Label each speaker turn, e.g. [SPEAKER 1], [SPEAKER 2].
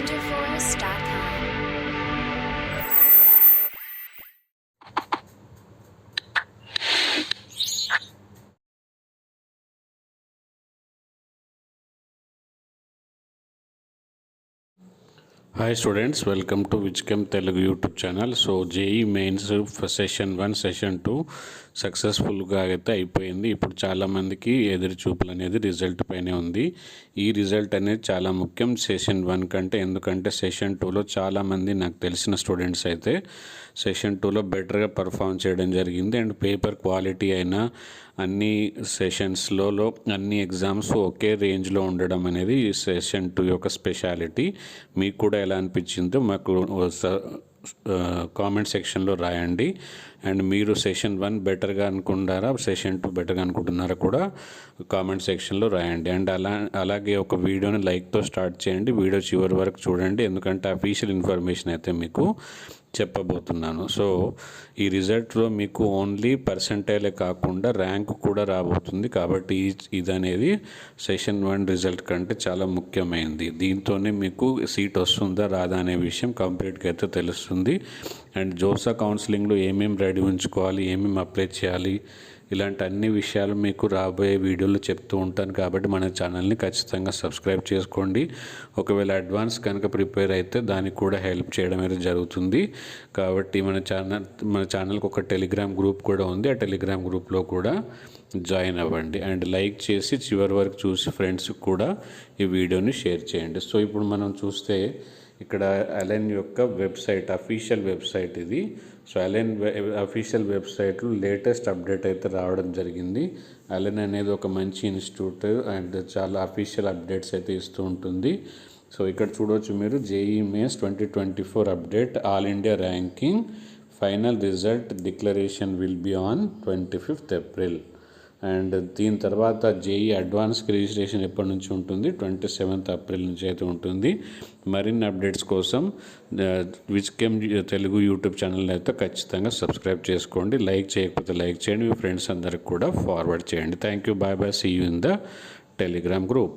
[SPEAKER 1] wonderforce.com.
[SPEAKER 2] Hi students, welcome to Wizchem Telugu YouTube channel. So JEE mains session 1 session 2 సక్సెస్ఫుల్గా అయితే అయిపోయింది. ఇప్పుడు చాలామందికి ఎదురు చూపులు అనేది రిజల్ట్ పైనే ఉంది. ఈ రిజల్ట్ అనేది చాలా ముఖ్యం సెషన్ 1 కంటే, ఎందుకంటే సెషన్ 2లో చాలామంది నాకు తెలిసిన స్టూడెంట్స్ అయితే సెషన్ 2లో బెటర్గా పర్ఫామ్ చేయడం జరిగింది. అండ్ పేపర్ క్వాలిటీ అయినా అన్ని సెషన్స్లో అన్ని ఎగ్జామ్స్ ఒకే రేంజ్లో ఉండడం అనేది సెషన్ 2 యొక్క స్పెషాలిటీ. మీకు కూడా ఎలా అనిపించిందో మాకు కామెంట్ సెక్షన్లో రాయండి. అండ్ మీరు సెషన్ 1 బెటర్గా అనుకుంటారా, సెషన్ 2 బెటర్గా అనుకుంటున్నారా కూడా కామెంట్ సెక్షన్లో రాయండి. అండ్ అలాగే ఒక వీడియోని లైక్తో స్టార్ట్ చేయండి. వీడియో చివరి వరకు చూడండి, ఎందుకంటే అఫీషియల్ ఇన్ఫర్మేషన్ అయితే మీకు చెప్పబోతున్నాను. సో ఈ రిజల్ట్లో మీకు ఓన్లీ పర్సంటైలే కాకుండా ర్యాంక్ కూడా రాబోతుంది. కాబట్టి ఇది అనేది సెషన్ 1 రిజల్ట్ కంటే చాలా ముఖ్యమైనది. దీంతోనే మీకు సీట్ వస్తుందా రాదా అనే విషయం కంప్లీట్గా అయితే తెలుస్తుంది. అండ్ జోసా కౌన్సిలింగ్లో ఏమేమి రెడీ ఉంచుకోవాలి, ఏమేమి అప్లై చేయాలి, ఇలాంటి అన్ని విషయాలు మీకు రాబోయే వీడియోలో చెప్తూ ఉంటాను. కాబట్టి మన ఛానల్ని ఖచ్చితంగా సబ్స్క్రైబ్ చేసుకోండి. ఒకవేళ అడ్వాన్స్ కనుక ప్రిపేర్ అయితే దానికి కూడా హెల్ప్ చేయడం అయితే జరుగుతుంది. కాబట్టి మన ఛానల్కి ఒక టెలిగ్రామ్ గ్రూప్ కూడా ఉంది. ఆ టెలిగ్రామ్ గ్రూప్లో కూడా జాయిన్ అవ్వండి. అండ్ లైక్ చేసి చివరి వరకు చూసి ఫ్రెండ్స్కి కూడా ఈ వీడియోని షేర్ చేయండి. సో ఇప్పుడు మనం చూస్తే ఇక్కడ అలెన్ యొక్క వెబ్సైట్, అఫీషియల్ వెబ్సైట్ ఇది. సో అలెన్ అఫీషియల్ వెబ్సైట్లో లేటెస్ట్ అప్డేట్ అయితే రావడం జరిగింది. అలెన్ అనేది ఒక మంచి ఇన్స్టిట్యూట్ అండ్ చాలా అఫీషియల్ అప్డేట్స్ అయితే ఇస్తూ ఉంటుంది. సో ఇక్కడ చూడవచ్చు మీరు, JEE mains 2024 update, all India ranking, final result declaration will be on 25th April. And దీని తర్వాత జేఈ అడ్వాన్స్కి రిజిస్ట్రేషన్ ఎప్పటి నుంచి ఉంటుంది, 27th April నుంచి అయితే ఉంటుంది. మరిన్ని అప్డేట్స్ కోసం విజ్కెమ్ తెలుగు యూట్యూబ్ ఛానల్ అయితే ఖచ్చితంగా సబ్స్క్రైబ్ చేసుకోండి. లైక్ చేయకపోతే లైక్ చేయండి, మీ ఫ్రెండ్స్ అందరికి కూడా ఫార్వర్డ్ చేయండి. Thank you, bye bye, see you in the Telegram group.